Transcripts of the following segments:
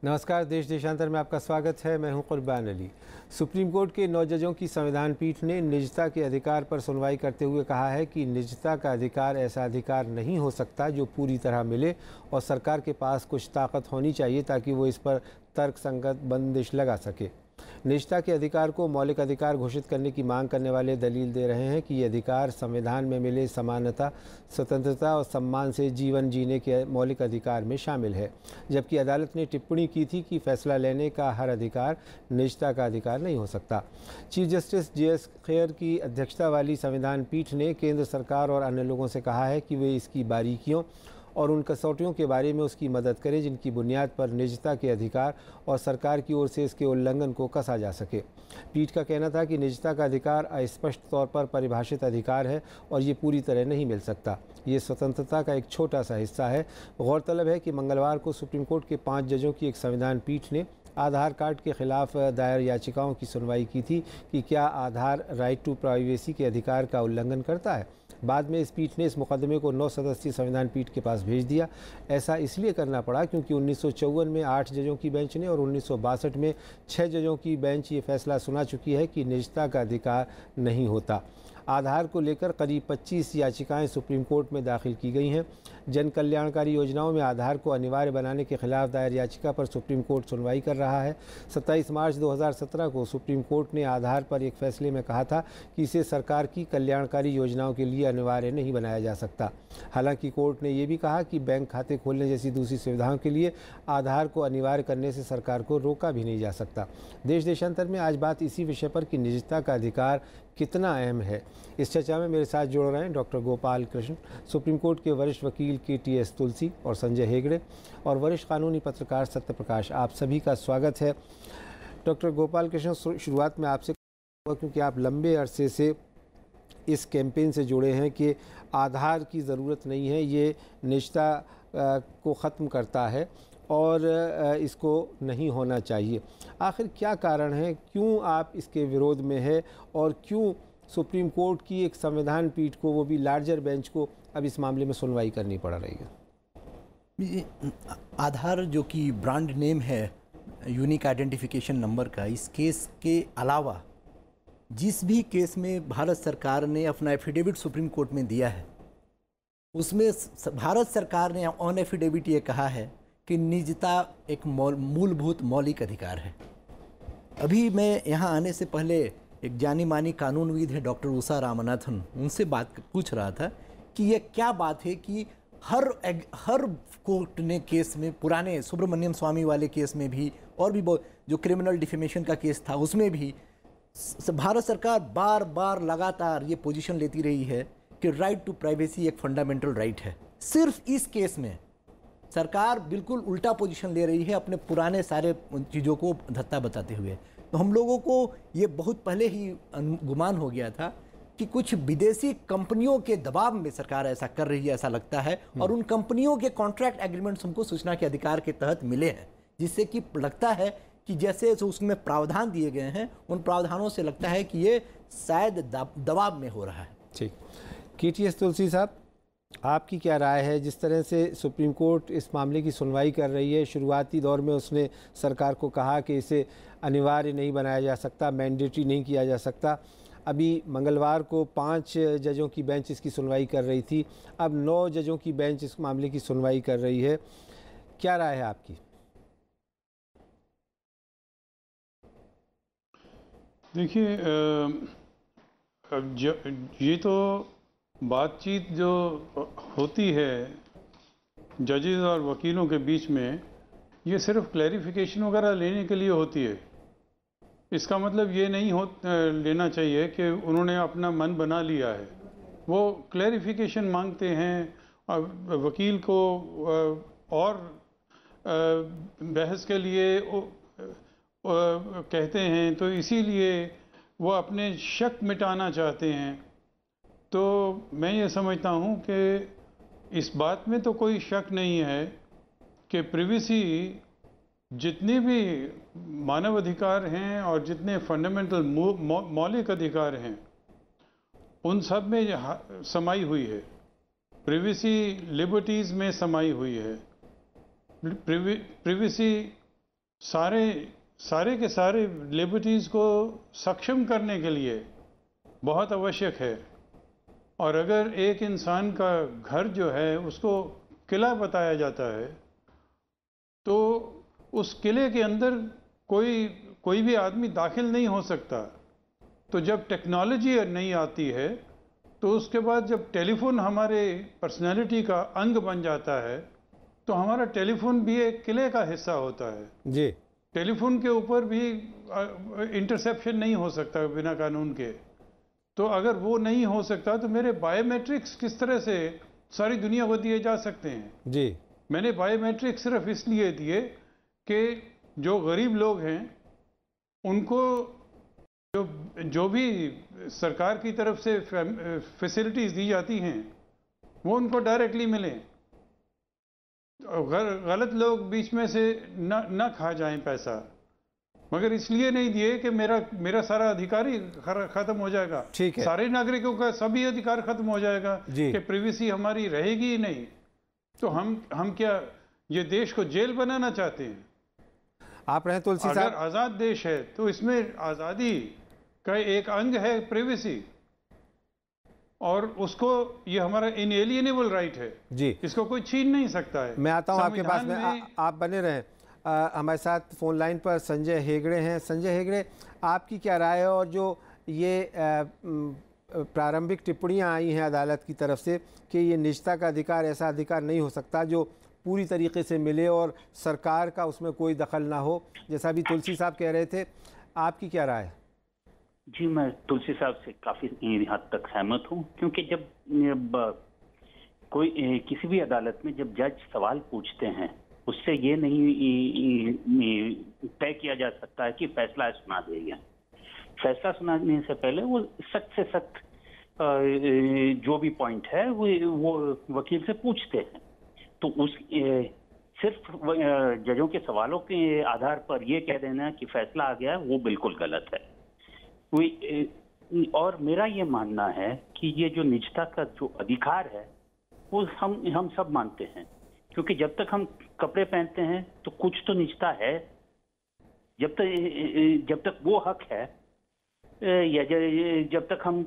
नमस्कार, देश देशांतर में आपका स्वागत है। मैं हूं कुर्बान अली। सुप्रीम कोर्ट के 9 जजों की संविधान पीठ ने निजता के अधिकार पर सुनवाई करते हुए कहा है कि निजता का अधिकार ऐसा अधिकार नहीं हो सकता जो पूरी तरह मिले और सरकार के पास कुछ ताकत होनी चाहिए ताकि वो इस पर तर्कसंगत बंदिश लगा सके। निजता के अधिकार को मौलिक अधिकार घोषित करने की मांग करने वाले दलील दे रहे हैं कि ये अधिकार संविधान में मिले समानता, स्वतंत्रता और सम्मान से जीवन जीने के मौलिक अधिकार में शामिल है, जबकि अदालत ने टिप्पणी की थी कि फैसला लेने का हर अधिकार निजता का अधिकार नहीं हो सकता। चीफ जस्टिस JS खेर की अध्यक्षता वाली संविधान पीठ ने केंद्र सरकार और अन्य लोगों से कहा है कि वे इसकी बारीकियों और उन कसौटियों के बारे में उसकी मदद करें जिनकी बुनियाद पर निजता के अधिकार और सरकार की ओर से इसके उल्लंघन को कसा जा सके। पीठ का कहना था कि निजता का अधिकार अस्पष्ट तौर पर परिभाषित अधिकार है और ये पूरी तरह नहीं मिल सकता। ये स्वतंत्रता का एक छोटा सा हिस्सा है। गौरतलब है कि मंगलवार को सुप्रीम कोर्ट के 5 जजों की एक संविधान पीठ ने आधार कार्ड के खिलाफ दायर याचिकाओं की सुनवाई की थी कि क्या आधार राइट टू प्राइवेसी के अधिकार का उल्लंघन करता है। बाद में इस पीठ ने इस मुकदमे को 9 सदस्यीय संविधान पीठ के पास भेज दिया। ऐसा इसलिए करना पड़ा क्योंकि 1954 में 8 जजों की बेंच ने और 1962 में 6 जजों की बेंच ये फैसला सुना चुकी है कि निजता का अधिकार नहीं होता। आधार को लेकर करीब 25 याचिकाएं सुप्रीम कोर्ट में दाखिल की गई हैं। जन कल्याणकारी योजनाओं में आधार को अनिवार्य बनाने के खिलाफ दायर याचिका पर सुप्रीम कोर्ट सुनवाई कर रहा है। 27 मार्च 2017 को सुप्रीम कोर्ट ने आधार पर एक फैसले में कहा था कि इसे सरकार की कल्याणकारी योजनाओं के लिए अनिवार्य नहीं बनाया जा सकता। हालांकि कोर्ट ने यह भी कहा कि बैंक खाते खोलने जैसी दूसरी सुविधाओं के लिए आधार को अनिवार्य करने से सरकार को रोका भी नहीं जा सकता। देश देशांतर में आज बात इसी विषय पर कि निजता का अधिकार कितना अहम है। इस चर्चा में मेरे साथ जुड़ रहे हैं doctor Gopal Krishna, supreme court के वरिष्ठ वकील KTS तुलसी और संजय हेगड़े और वरिष्ठ कानूनी पत्रकार सत्य प्रकाश। आप सभी का स्वागत है। डॉक्टर गोपाल कृष्ण, शुरुआत में आपसे क्योंकि आप लंबे अरसे से इस कैंपेन से जुड़े हैं कि आधार की ज़रूरत नहीं है, ये निजता को ख़त्म करता है और इसको नहीं होना चाहिए। आखिर क्या कारण है, क्यों आप इसके विरोध में है और क्यों सुप्रीम कोर्ट की एक संविधान पीठ को, वो भी लार्जर बेंच को, अब इस मामले में सुनवाई करनी पड़ रही है? आधार जो कि ब्रांड नेम है यूनिक आइडेंटिफिकेशन नंबर का, इस केस के अलावा जिस भी केस में भारत सरकार ने अपना एफिडेविट सुप्रीम कोर्ट में दिया है, उसमें भारत सरकार ने ऑन एफिडेविट ये कहा है कि निजता एक मूलभूत मौलिक अधिकार है। अभी मैं यहाँ आने से पहले एक जानी मानी कानूनविद है डॉक्टर उषा रामनाथन, उनसे बात पूछ रहा था कि ये क्या बात है कि हर कोर्ट ने केस में, पुराने सुब्रमण्यम स्वामी वाले केस में भी और भी जो क्रिमिनल डिफेमेशन का केस था उसमें भी भारत सरकार बार बार लगातार ये पोजीशन लेती रही है कि राइट टू प्राइवेसी एक फंडामेंटल राइट है। सिर्फ इस केस में सरकार बिल्कुल उल्टा पोजीशन ले रही है, अपने पुराने सारे चीज़ों को धत्ता बताते हुए। तो हम लोगों को ये बहुत पहले ही गुमान हो गया था कि कुछ विदेशी कंपनियों के दबाव में सरकार ऐसा कर रही है, ऐसा लगता है। और उन कंपनियों के कॉन्ट्रैक्ट एग्रीमेंट्स हमको सूचना के अधिकार के तहत मिले हैं, जिससे कि लगता है कि जैसे उसमें प्रावधान दिए गए हैं, उन प्रावधानों से लगता है कि ये शायद दबाव में हो रहा है। ठीक, KTS तुलसी साहब, आपकी क्या राय है? जिस तरह से सुप्रीम कोर्ट इस मामले की सुनवाई कर रही है, शुरुआती दौर में उसने सरकार को कहा कि इसे अनिवार्य नहीं बनाया जा सकता, मैंडेटरी नहीं किया जा सकता। अभी मंगलवार को 5 जजों की बेंच इसकी सुनवाई कर रही थी, अब 9 जजों की बेंच इस मामले की सुनवाई कर रही है। क्या राय है आपकी? देखिए, ये तो बातचीत जो होती है जजेस और वकीलों के बीच में, ये सिर्फ क्लैरिफिकेशन वगैरह लेने के लिए होती है। इसका मतलब ये नहीं लेना चाहिए कि उन्होंने अपना मन बना लिया है। वो क्लैरिफिकेशन मांगते हैं वकील को और बहस के लिए कहते हैं, तो इसीलिए वो अपने शक मिटाना चाहते हैं। तो मैं ये समझता हूँ कि इस बात में तो कोई शक नहीं है कि प्रिवेसी, जितने भी मानव अधिकार हैं और जितने फंडामेंटल मौलिक अधिकार हैं, उन सब में समाई हुई है। प्रिवेसी लिबर्टीज़ में समाई हुई है। प्रिवेसी सारे के सारे लिबर्टीज़ को सक्षम करने के लिए बहुत आवश्यक है। और अगर एक इंसान का घर जो है उसको किला बताया जाता है तो उस किले के अंदर कोई भी आदमी दाखिल नहीं हो सकता। तो जब टेक्नोलॉजी नहीं आती है तो उसके बाद जब टेलीफोन हमारे पर्सनैलिटी का अंग बन जाता है तो हमारा टेलीफोन भी एक किले का हिस्सा होता है जी। टेलीफोन के ऊपर भी इंटरसेप्शन नहीं हो सकता बिना कानून के। तो अगर वो नहीं हो सकता तो मेरे बायोमेट्रिक्स किस तरह से सारी दुनिया को दिए जा सकते हैं जी। मैंने बायोमेट्रिक्स सिर्फ इसलिए दिए कि जो गरीब लोग हैं उनको जो भी सरकार की तरफ से फैसिलिटीज़ दी जाती हैं वो उनको डायरेक्टली मिलें। गलत लोग बीच में से न खा जाएं पैसा। मगर इसलिए नहीं दिए कि मेरा सारा अधिकार ही खत्म हो जाएगा। ठीक है। सारे नागरिकों का सभी अधिकार खत्म हो जाएगा कि प्रिवेसी हमारी रहेगी ही नहीं। तो हम क्या ये देश को जेल बनाना चाहते हैं? आप रहे तुलसी साहब। अगर आज़ाद देश है तो इसमें आज़ादी का एक अंग है प्रिवेसी, और उसको ये हमारा इनएलिएनेबल राइट है जी, इसको कोई छीन नहीं सकता है। मैं आता हूं आपके पास में, आप बने रहें। हमारे साथ फोन लाइन पर संजय हेगड़े हैं। संजय हेगड़े, आपकी क्या राय है? और जो ये प्रारंभिक टिप्पणियां आई हैं अदालत की तरफ से कि ये निजता का अधिकार ऐसा अधिकार नहीं हो सकता जो पूरी तरीके से मिले और सरकार का उसमें कोई दखल ना हो, जैसा भी तुलसी साहब कह रहे थे, आपकी क्या राय है? जी, मैं तुलसी साहब से काफ़ी हद तक सहमत हूँ, क्योंकि जब कोई किसी भी अदालत में जब जज सवाल पूछते हैं उससे ये नहीं तय किया जा सकता है कि फैसला सुना देगा। फैसला सुनाने से पहले वो सख्त से सख्त जो भी पॉइंट है वो वकील से पूछते हैं। तो उस सिर्फ जजों के सवालों के आधार पर ये कह देना कि फैसला आ गया है, वो बिल्कुल गलत है। और मेरा ये मानना है कि ये जो निजता का जो अधिकार है वो हम सब मानते हैं, क्योंकि जब तक हम कपड़े पहनते हैं तो कुछ तो निजता है। जब तक वो हक है या जब तक हम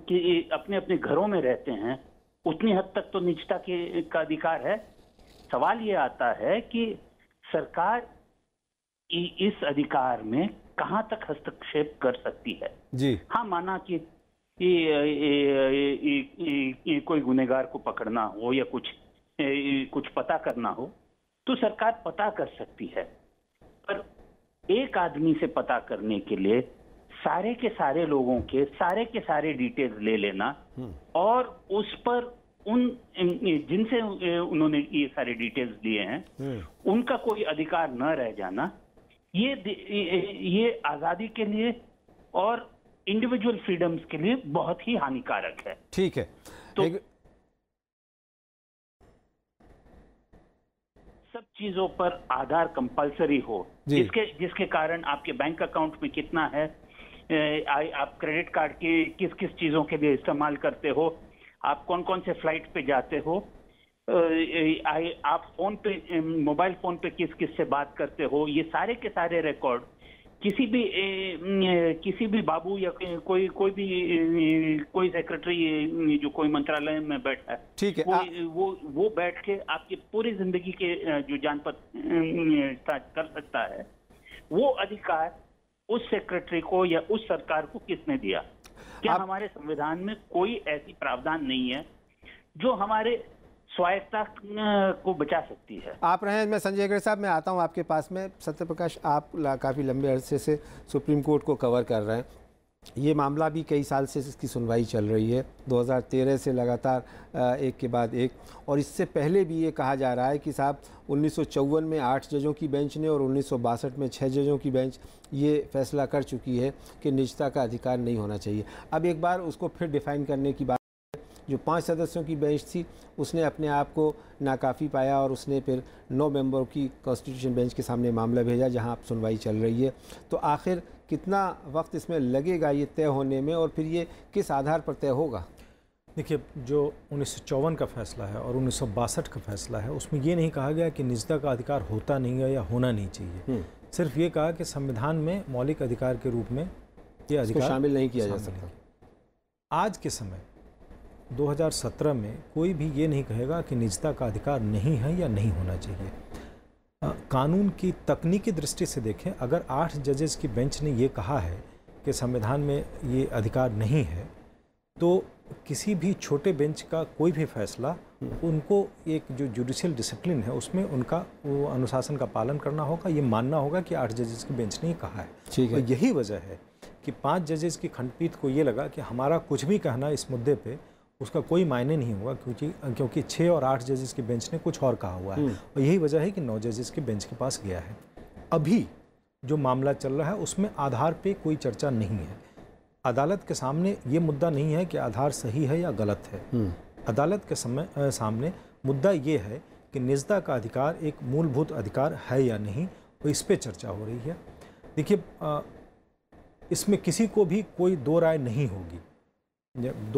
अपने अपने घरों में रहते हैं उतनी हद तक तो निजता का अधिकार है। सवाल ये आता है कि सरकार इस अधिकार में कहां तक हस्तक्षेप कर सकती है। जी हाँ, माना कि कोई गुनहगार को पकड़ना हो या कुछ पता करना हो तो सरकार पता कर सकती है, पर एक आदमी से पता करने के लिए सारे के सारे लोगों के सारे डिटेल्स ले लेना और उस पर जिनसे उन्होंने ये सारे डिटेल्स लिए हैं उनका कोई अधिकार न रह जाना, ये आजादी के लिए और इंडिविजुअल फ्रीडम्स के लिए बहुत ही हानिकारक है। ठीक है। तो सब चीजों पर आधार कंपलसरी हो, जिसके कारण आपके बैंक अकाउंट में कितना है, आप क्रेडिट कार्ड के किस किस चीजों के लिए इस्तेमाल करते हो, आप कौन कौन से फ्लाइट पे जाते हो, आप मोबाइल फोन पे किस किस से बात करते हो, ये सारे के सारे रिकॉर्ड किसी भी बाबू या कोई सेक्रेटरी जो कोई मंत्रालय में बैठा है, ठीक है, वो बैठ के आपकी पूरी जिंदगी के जो जानपत कर सकता है। वो अधिकार उस सेक्रेटरी को या उस सरकार को किसने दिया? क्या हमारे संविधान में कोई ऐसी प्रावधान नहीं है जो हमारे स्वायत्ता को बचा सकती है? आप रहे, मैं संजय हेगड़े साहब, मैं आता हूं आपके पास में। सत्यप्रकाश, आप काफ़ी लंबे अरसे से सुप्रीम कोर्ट को कवर कर रहे हैं। ये मामला भी कई साल से इसकी सुनवाई चल रही है, 2013 से लगातार एक के बाद एक, और इससे पहले भी ये कहा जा रहा है कि साहब 1954 में 8 जजों की बेंच ने और 1962 में 6 जजों की बेंच ये फैसला कर चुकी है कि निजता का अधिकार नहीं होना चाहिए। अब एक बार उसको फिर डिफ़ाइन करने की बात, जो 5 सदस्यों की बेंच थी उसने अपने आप को नाकाफ़ी पाया और उसने फिर 9 मेंबरों की कॉन्स्टिट्यूशन बेंच के सामने मामला भेजा जहां अब सुनवाई चल रही है। तो आखिर कितना वक्त इसमें लगेगा ये तय होने में, और फिर ये किस आधार पर तय होगा? देखिए, जो 1954 का फैसला है और 1962 का फैसला है उसमें ये नहीं कहा गया कि निजता का अधिकार होता नहीं है या होना नहीं चाहिए। सिर्फ ये कहा कि संविधान में मौलिक अधिकार के रूप में ये अधिकार शामिल नहीं किया जा सकता। आज के समय 2017 में कोई भी ये नहीं कहेगा कि निजता का अधिकार नहीं है या नहीं होना चाहिए। कानून की तकनीकी दृष्टि से देखें, अगर 8 जजेस की बेंच ने ये कहा है कि संविधान में ये अधिकार नहीं है, तो किसी भी छोटे बेंच का कोई भी फैसला उनको एक जो जुडिशियल डिसिप्लिन है उसमें उनका वो अनुशासन का पालन करना होगा, ये मानना होगा कि 8 जजेस की बेंच ने ये कहा है। ठीक है। तो यही वजह है कि 5 जजेस की खंडपीठ को ये लगा कि हमारा कुछ भी कहना इस मुद्दे पे उसका कोई मायने नहीं होगा, क्योंकि 6 और 8 जजेस की बेंच ने कुछ और कहा हुआ है। और यही वजह है कि 9 जजेस की बेंच के पास गया है। अभी जो मामला चल रहा है उसमें आधार पे कोई चर्चा नहीं है। अदालत के सामने ये मुद्दा नहीं है कि आधार सही है या गलत है। अदालत के सामने मुद्दा ये है कि निजता का अधिकार एक मूलभूत अधिकार है या नहीं, और इस पे चर्चा हो रही है। देखिए, इसमें किसी को भी कोई दो राय नहीं होगी।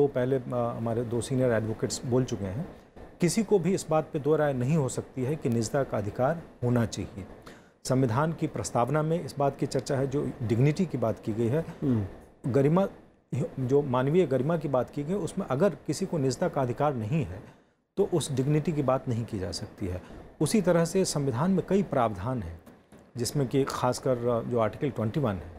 पहले हमारे 2 सीनियर एडवोकेट्स बोल चुके हैं, किसी को भी इस बात पे दो राय नहीं हो सकती है कि निजता का अधिकार होना चाहिए। संविधान की प्रस्तावना में इस बात की चर्चा है, जो डिग्निटी की बात की गई है, गरिमा, जो मानवीय गरिमा की बात की गई, उसमें अगर किसी को निजता का अधिकार नहीं है तो उस डिग्निटी की बात नहीं की जा सकती है। उसी तरह से संविधान में कई प्रावधान हैं, जिसमें कि खासकर जो आर्टिकल 21 है,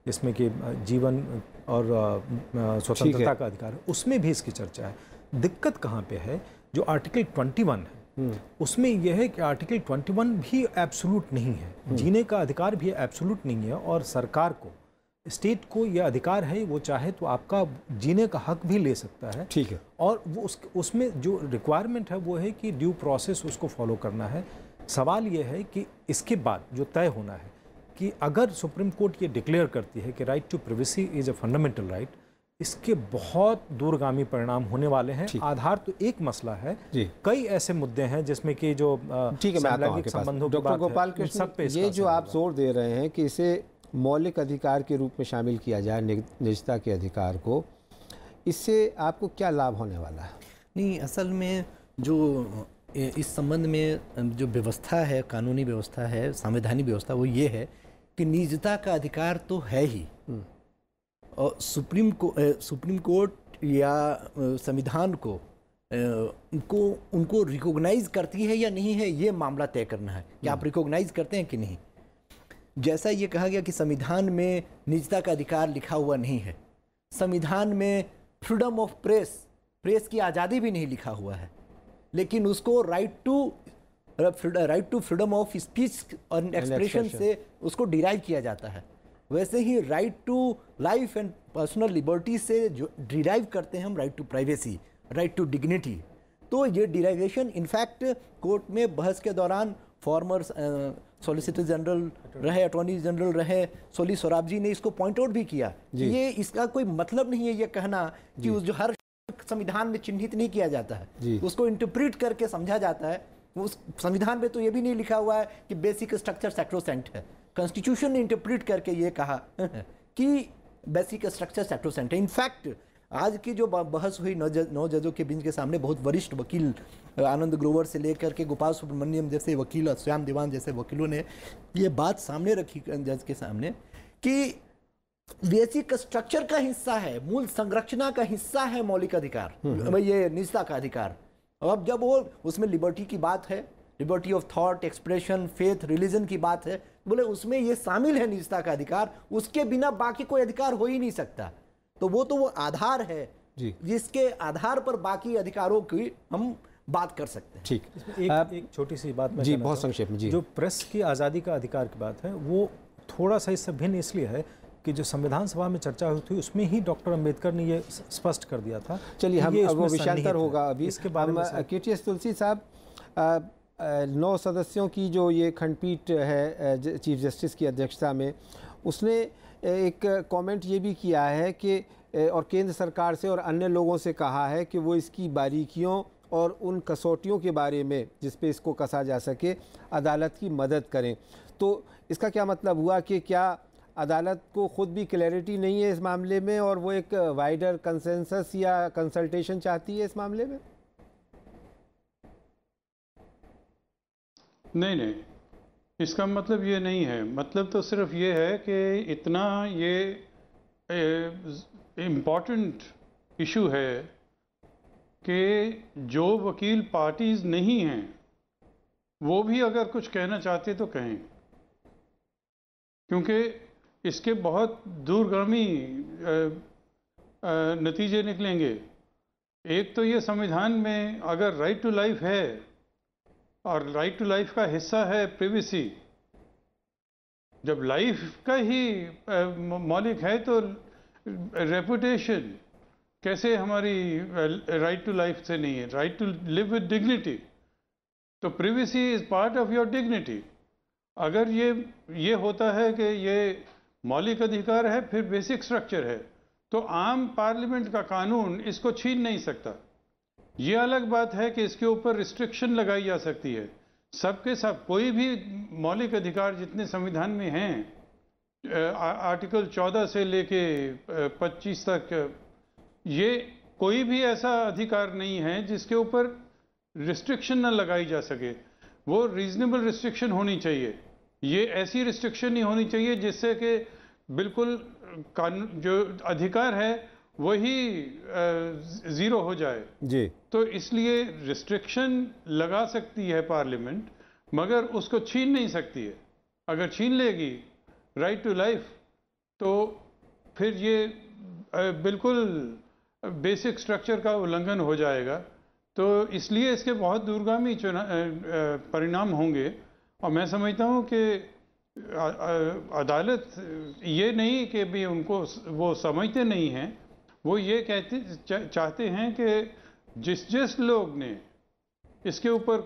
जिसमें कि जीवन और स्वतंत्रता का अधिकार है, उसमें भी इसकी चर्चा है। दिक्कत कहाँ पे है, जो आर्टिकल 21 है उसमें यह है कि आर्टिकल 21 भी एब्सोल्यूट नहीं है। जीने का अधिकार भी एब्सोल्यूट नहीं है, और सरकार को, स्टेट को यह अधिकार है, वो चाहे तो आपका जीने का हक भी ले सकता है। ठीक है। और वो उसमें जो रिक्वायरमेंट है वो है कि ड्यू प्रोसेस उसको फॉलो करना है। सवाल ये है कि इसके बाद जो तय होना है कि अगर सुप्रीम कोर्ट ये डिक्लेयर करती है कि right to privacy is a fundamental right, इसके बहुत दूरगामी परिणाम होने वाले हैं। आधार तो एक मसला है, कई ऐसे मुद्दे हैं जिसमें कि जो ठीक है, मैं आता हूं आपके पास। डॉक्टर गोपाल कृष्ण, ये जो आप जोर दे रहे हैं कि इसे मौलिक अधिकार के रूप में शामिल किया जाए, निजता के अधिकार को, इससे आपको क्या लाभ होने वाला है? नहीं, असल में जो इस संबंध में जो व्यवस्था है, कानूनी व्यवस्था है, संवैधानिक व्यवस्था, वो ये है कि निजता का अधिकार तो है ही, और सुप्रीम कोर्ट या संविधान को उनको रिकॉग्नाइज करती है या नहीं है, ये मामला तय करना है कि आप रिकॉग्नाइज करते हैं कि नहीं। जैसा ये कहा गया कि संविधान में निजता का अधिकार लिखा हुआ नहीं है, संविधान में फ्रीडम ऑफ प्रेस की आज़ादी भी नहीं लिखा हुआ है, लेकिन उसको right to freedom of speech और एक्सप्रेशन से उसको डिराइव किया जाता है। वैसे ही right to life and personal liberty से जो डिराइव करते हैं हम right to privacy, right to dignity. तो ये डिराइवेशन इनफैक्ट कोर्ट में बहस के दौरान फॉर्मर सॉलिसिटर जनरल रहे, अटॉर्नी जनरल रहे, सोली सोराब जी ने इसको पॉइंट आउट भी किया कि ये इसका कोई मतलब नहीं है ये कहना कि उस जो हर संविधान में चिन्हित नहीं किया जाता है, उसको इंटरप्रेट करके समझा जाता है। उस संविधान में तो ये भी नहीं लिखा हुआ है कि बेसिक स्ट्रक्चर सैक्रोसेंट है। कॉन्स्टिट्यूशन ने इंटरप्रेट करके ये कहा कि बेसिक स्ट्रक्चर सैक्रोसेंट है। इनफैक्ट आज की जो बहस हुई 9 जजों के बेंच के सामने, बहुत वरिष्ठ वकील आनंद ग्रोवर से लेकर के गोपाल सुब्रमण्यम जैसे वकील, श्याम दीवान जैसे वकीलों ने ये बात सामने रखी जज के सामने कि बेसिक स्ट्रक्चर का हिस्सा है, मूल संरचना का हिस्सा है मौलिक अधिकार, ये निजता का अधिकार। अब जब वो उसमें लिबर्टी की बात है, liberty of thought, expression, faith, religion की बात है, बोले उसमें ये शामिल है निजता का अधिकार, उसके बिना बाकी कोई अधिकार हो ही नहीं सकता। तो वो आधार है जिसके आधार पर बाकी अधिकारों की हम बात कर सकते हैं। ठीक, एक छोटी सी बात मैं जी बहुत संक्षेप में। जी, जो प्रेस की आज़ादी का अधिकार की बात है वो थोड़ा सा इससे भिन्न इसलिए है कि जो संविधान सभा में चर्चा हुई थी उसमें ही डॉक्टर अंबेडकर ने ये स्पष्ट कर दिया था। चलिए, हम वो विषयांतर होगा अभी इसके बारे में। KTS तुलसी साहब, 9 सदस्यों की जो ये खंडपीठ है चीफ जस्टिस की अध्यक्षता में, उसने एक कमेंट ये भी किया है कि और केंद्र सरकार से और अन्य लोगों से कहा है कि वो इसकी बारीकियों और उन कसौटियों के बारे में जिस पे इसको कसा जा सके अदालत की मदद करें। तो इसका क्या मतलब हुआ कि क्या अदालत को खुद भी क्लैरिटी नहीं है इस मामले में और वो एक वाइडर कंसेंसस या कंसल्टेशन चाहती है इस मामले में? नहीं, इसका मतलब ये नहीं है, मतलब तो सिर्फ ये है कि इतना ये इम्पॉर्टेंट इशू है कि जो वकील पार्टीज नहीं हैं वो भी अगर कुछ कहना चाहते तो कहें, क्योंकि इसके बहुत दूरगामी नतीजे निकलेंगे। एक तो ये संविधान में अगर राइट टू लाइफ है और राइट टू लाइफ का हिस्सा है प्रिवेसी, जब लाइफ का ही मौलिक है तो रेपुटेशन कैसे हमारी राइट टू लाइफ से नहीं है? Right to live with dignity, तो privacy is part of your dignity. अगर ये होता है कि ये मौलिक अधिकार है, फिर बेसिक स्ट्रक्चर है, तो आम पार्लियामेंट का कानून इसको छीन नहीं सकता। ये अलग बात है कि इसके ऊपर रिस्ट्रिक्शन लगाई जा सकती है। सबके सब कोई भी मौलिक अधिकार जितने संविधान में हैं, आर्टिकल 14 से लेके 25 तक, ये कोई भी ऐसा अधिकार नहीं है जिसके ऊपर रिस्ट्रिक्शन न लगाई जा सके। वो रीजनेबल रिस्ट्रिक्शन होनी चाहिए। ये ऐसी रिस्ट्रिक्शन नहीं होनी चाहिए जिससे कि बिल्कुल कानून जो अधिकार है वही ज़ीरो हो जाए जी। तो इसलिए रिस्ट्रिक्शन लगा सकती है पार्लियामेंट, मगर उसको छीन नहीं सकती है। अगर छीन लेगी राइट टू लाइफ तो फिर ये बिल्कुल बेसिक स्ट्रक्चर का उल्लंघन हो जाएगा। तो इसलिए इसके बहुत दूरगामी परिणाम होंगे। और मैं समझता हूँ कि अदालत ये नहीं कि भी उनको वो समझते नहीं हैं, वो ये चाहते हैं कि जिस लोग ने इसके ऊपर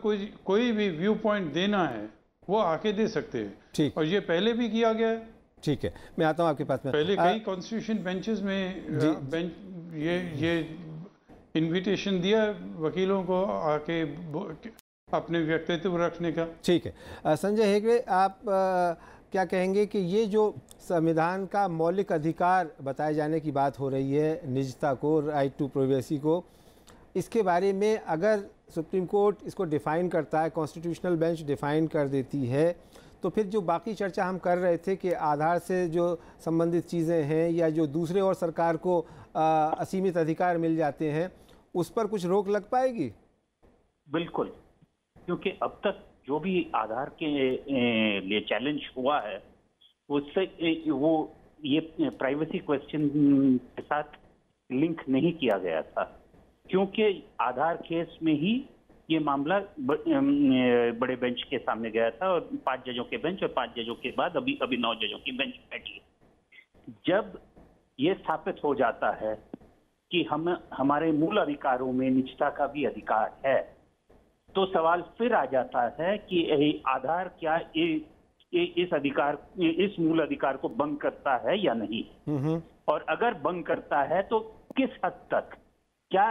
कोई भी व्यू पॉइंट देना है वो आके दे सकते हैं। ठीक। और ये पहले भी किया गया है। ठीक है, मैं आता हूँ आपके पास में। पहले कई कॉन्स्टिट्यूशन बेंचेस में बेंच ये इनविटेशन दिया वकीलों को आके अपने व्यक्तित्व रखने का। ठीक है, संजय हेगड़े, आप क्या कहेंगे कि ये जो संविधान का मौलिक अधिकार बताए जाने की बात हो रही है, निजता को, राइट टू प्राइवेसी को, इसके बारे में अगर सुप्रीम कोर्ट इसको डिफ़ाइन करता है, कॉन्स्टिट्यूशनल बेंच डिफ़ाइन कर देती है, तो फिर जो बाकी चर्चा हम कर रहे थे कि आधार से जो संबंधित चीज़ें हैं या जो दूसरे और सरकार को असीमित अधिकार मिल जाते हैं, उस पर कुछ रोक लग पाएगी? बिल्कुल, क्योंकि अब तक जो भी आधार के लिए चैलेंज हुआ है उससे वो ये प्राइवेसी क्वेश्चन के साथ लिंक नहीं किया गया था, क्योंकि आधार केस में ही ये मामला बड़े बेंच के सामने गया था और 5 जजों के बेंच, और 5 जजों के बाद अभी 9 जजों की बेंच बैठी। जब ये स्थापित हो जाता है कि हमारे मूल अधिकारों में निजता का भी अधिकार है, तो सवाल फिर आ जाता है कि आधार क्या इस मूल अधिकार को भंग करता है या नहीं, और अगर भंग करता है तो किस हद तक, क्या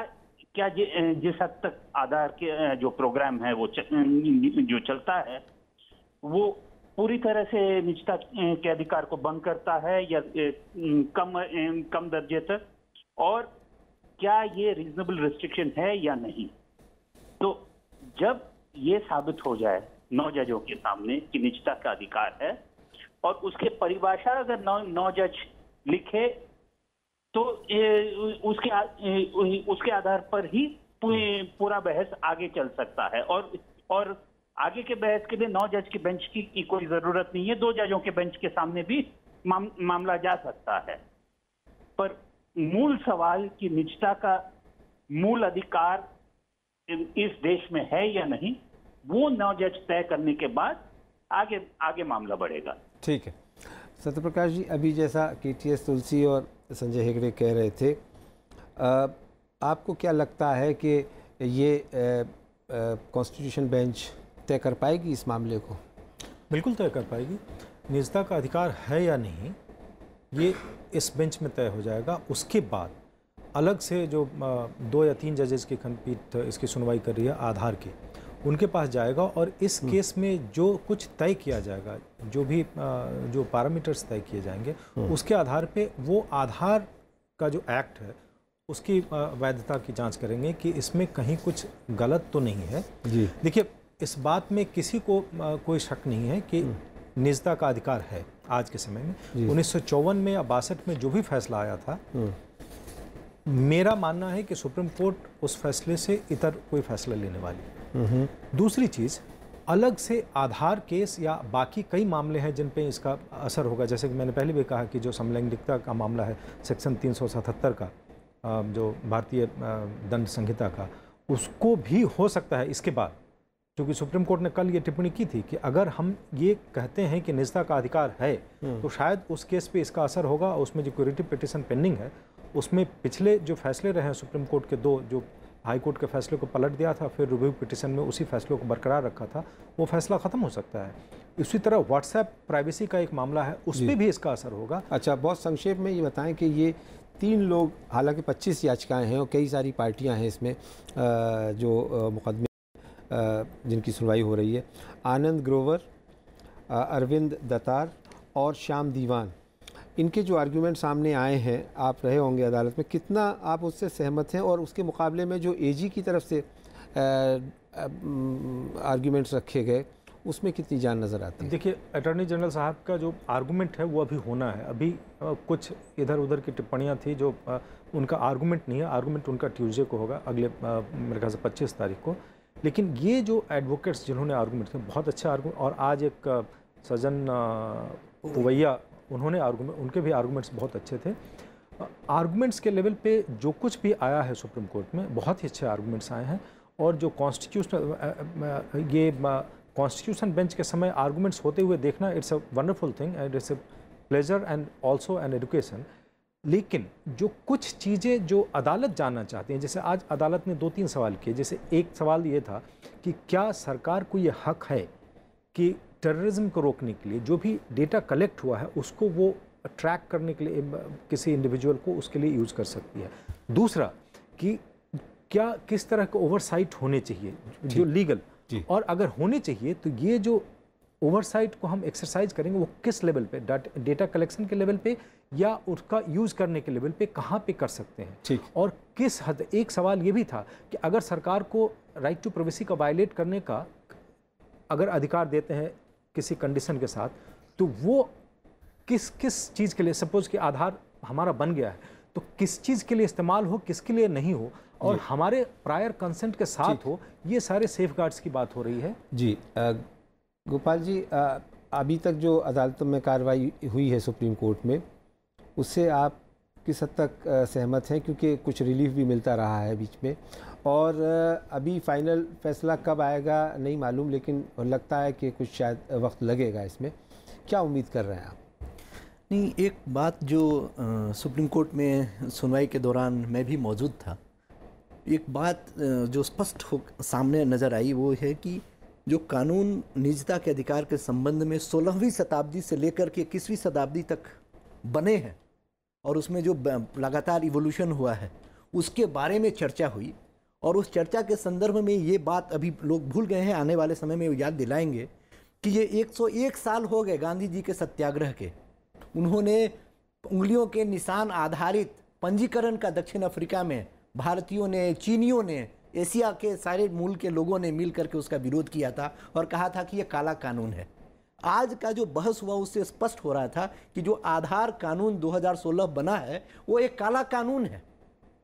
जिस हद तक आधार के जो प्रोग्राम है वो जो चलता है वो पूरी तरह से निजता के अधिकार को भंग करता है या कम दर्जे तक, और क्या ये रीजनेबल रिस्ट्रिक्शन है या नहीं। तो जब ये साबित हो जाए 9 जजों के सामने कि निजता का अधिकार है और उसके परिभाषा अगर 9 जज लिखे तो उसके आधार पर ही पूरा बहस आगे चल सकता है, और आगे के बहस के लिए 9 जज के बेंच की कोई जरूरत नहीं है, 2 जजों के बेंच के सामने भी मामला जा सकता है। पर मूल सवाल कि निजता का मूल अधिकार इस देश में है या नहीं, वो 9 जज तय करने के बाद आगे मामला बढ़ेगा। ठीक है सत्यप्रकाश जी, अभी जैसा KTS तुलसी और संजय हेगड़े कह रहे थे, आपको क्या लगता है कि ये कॉन्स्टिट्यूशन बेंच तय कर पाएगी इस मामले को? बिल्कुल तय कर पाएगी। निजता का अधिकार है या नहीं ये इस बेंच में तय हो जाएगा। उसके बाद अलग से जो 2 या 3 जजेस की खंडपीठ इसकी सुनवाई कर रही है आधार की, उनके पास जाएगा और इस केस में जो कुछ तय किया जाएगा, जो भी जो पैरामीटर्स तय किए जाएंगे, उसके आधार पे वो आधार का जो एक्ट है उसकी वैधता की जांच करेंगे कि इसमें कहीं कुछ गलत तो नहीं है। जी देखिए, इस बात में किसी को कोई शक नहीं है कि निजता का अधिकार है आज के समय में। 1954 में या 62 में जो भी फैसला आया था, मेरा मानना है कि सुप्रीम कोर्ट उस फैसले से इतर कोई फैसला लेने वाली। दूसरी चीज़, अलग से आधार केस या बाकी कई मामले हैं जिन पे इसका असर होगा। जैसे कि मैंने पहले भी कहा कि जो समलैंगिकता का मामला है, सेक्शन 377 का, जो भारतीय दंड संहिता का, उसको भी हो सकता है इसके बाद, क्योंकि सुप्रीम कोर्ट ने कल ये टिप्पणी की थी कि अगर हम ये कहते हैं कि निजता का अधिकार है तो शायद उस केस पे इसका असर होगा। उसमें जो क्यूरेटिव पिटीशन पेंडिंग है, उसमें पिछले जो फैसले रहे हैं सुप्रीम कोर्ट के, दो जो हाई कोर्ट के फैसले को पलट दिया था, फिर रिव्यू पिटीशन में उसी फैसले को बरकरार रखा था, वो फैसला खत्म हो सकता है। इसी तरह व्हाट्सएप प्राइवेसी का एक मामला है, उस पर भी इसका असर होगा। अच्छा, बहुत संक्षेप में ये बताएं कि ये 3 लोग, हालांकि 25 याचिकाएं हैं और कई सारी पार्टियां हैं इसमें जो मुकदमे जिनकी सुनवाई हो रही है, आनंद ग्रोवर, अरविंद दतार और श्याम दीवान, इनके जो आर्ग्यूमेंट सामने आए हैं, आप रहे होंगे अदालत में, कितना आप उससे सहमत हैं? और उसके मुकाबले में जो एजी की तरफ से आर्ग्यूमेंट्स रखे गए, उसमें कितनी जान नज़र आती है? देखिए, अटॉर्नी जनरल साहब का जो आर्गूमेंट है वो अभी होना है। अभी कुछ इधर उधर की टिप्पणियां थी जो उनका आर्गूमेंट नहीं है। आर्गूमेंट उनका ट्यूसडे को होगा, अगले मेरे ख्याल से 25 तारीख को। लेकिन ये जो एडवोकेट्स जिन्होंने आर्गूमेंट किए, बहुत अच्छे आर्गूमेंट, और आज एक सजन पुवैया, उन्होंने आर्गूमेंट, उनके भी आर्गूमेंट्स बहुत अच्छे थे। आर्गूमेंट्स के लेवल पे जो कुछ भी आया है सुप्रीम कोर्ट में, बहुत ही अच्छे आर्गूमेंट्स आए हैं। और जो कॉन्स्टिट्यूशन बेंच के समय आर्गूमेंट्स होते हुए देखना, it's a wonderful thing and it's a pleasure and also an education. लेकिन जो कुछ चीज़ें जो अदालत जानना चाहती हैं, जैसे आज अदालत ने 2-3 सवाल किए। जैसे एक सवाल ये था कि क्या सरकार को ये हक है कि टेररिज्म को रोकने के लिए जो भी डेटा कलेक्ट हुआ है उसको वो ट्रैक करने के लिए किसी इंडिविजुअल को उसके लिए यूज़ कर सकती है। दूसरा कि क्या किस तरह के ओवरसाइट होने चाहिए जो लीगल, और अगर होने चाहिए तो ये जो ओवरसाइट को हम एक्सरसाइज करेंगे वो किस लेवल पे, डेटा कलेक्शन के लेवल पे या उसका यूज़ करने के लेवल पे कहाँ पे कर सकते हैं। ठीक। और किस हद, एक सवाल ये भी था कि अगर सरकार को राइट टू प्राइवेसी का वायलेट करने का अगर अधिकार देते हैं किसी कंडीशन के साथ, तो वो किस किस चीज़ के लिए, सपोज कि आधार हमारा बन गया है तो किस चीज़ के लिए इस्तेमाल हो, किसके लिए नहीं हो, और हमारे प्रायर कंसेंट के साथ हो, ये सारे सेफगार्ड्स की बात हो रही है। जी गोपाल जी, अभी तक जो अदालतों में कार्रवाई हुई है सुप्रीम कोर्ट में, उससे आप किस हद तक सहमत हैं? क्योंकि कुछ रिलीफ भी मिलता रहा है बीच में, और अभी फाइनल फैसला कब आएगा नहीं मालूम, लेकिन लगता है कि कुछ शायद वक्त लगेगा इसमें। क्या उम्मीद कर रहे हैं आप? नहीं, एक बात जो सुप्रीम कोर्ट में सुनवाई के दौरान मैं भी मौजूद था, एक बात जो स्पष्ट हो सामने नज़र आई, वो है कि जो कानून निजता के अधिकार के संबंध में 16वीं शताब्दी से लेकर के 21वीं शताब्दी तक बने हैं और उसमें जो लगातार इवोल्यूशन हुआ है, उसके बारे में चर्चा हुई। और उस चर्चा के संदर्भ में ये बात अभी लोग भूल गए हैं, आने वाले समय में याद दिलाएंगे कि ये 101 साल हो गए गांधी जी के सत्याग्रह के। उन्होंने उंगलियों के निशान आधारित पंजीकरण का दक्षिण अफ्रीका में भारतीयों ने, चीनियों ने, एशिया के सारे मूल के लोगों ने मिल करके उसका विरोध किया था और कहा था कि ये काला कानून है। आज का जो बहस हुआ उससे स्पष्ट हो रहा था कि जो आधार कानून 2016 बना है वो एक काला कानून है।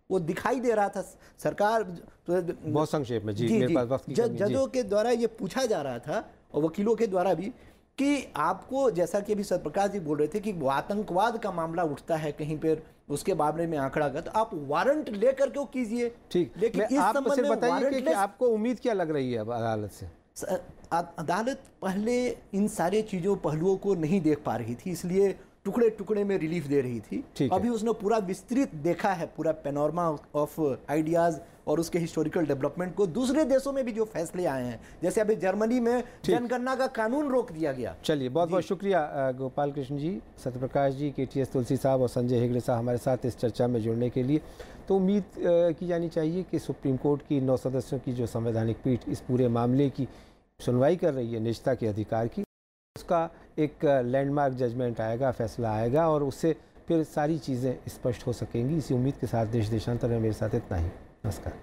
वो दिखाई दे रहा था। सरकार बहुत संक्षेप में जी, मेरे पास वक्त की कमी, जजों के द्वारा ये पूछा जा रहा था और वकीलों के द्वारा भी कि आपको, जैसा कि अभी सत्यप्रकाश जी बोल रहे थे कि वो आतंकवाद का मामला उठता है कहीं पर, उसके बारे में आंकड़ा का, तो आप वारंट लेकर के वो कीजिए। ठीक, लेकिन इस संबंध में बताइए कि आपको उम्मीद क्या लग रही है अब अदालत से? अदालत पहले इन सारे चीज़ों पहलुओं को नहीं देख पा रही थी, इसलिए टुकड़े टुकड़े में रिलीफ दे रही थी। अभी उसने पूरा विस्तृत देखा है, पूरा पैनोरमा ऑफ आइडियाज़ और उसके हिस्टोरिकल डेवलपमेंट को। दूसरे देशों में भी जो फैसले आए हैं, जैसे अभी जर्मनी में जनगणना का कानून रोक दिया गया। चलिए, बहुत बहुत शुक्रिया गोपाल कृष्ण जी, सत्यप्रकाश जी, KTS तुलसी साहब और संजय हेगड़े साहब हमारे साथ इस चर्चा में जुड़ने के लिए। तो उम्मीद की जानी चाहिए कि सुप्रीम कोर्ट की 9 सदस्यों की जो संवैधानिक पीठ इस पूरे मामले की सुनवाई कर रही है निजता के अधिकार की, उसका एक लैंडमार्क जजमेंट आएगा, फैसला आएगा और उससे फिर सारी चीज़ें स्पष्ट हो सकेंगी। इसी उम्मीद के साथ देश देशांतर में मेरे साथ इतना ही। नमस्कार।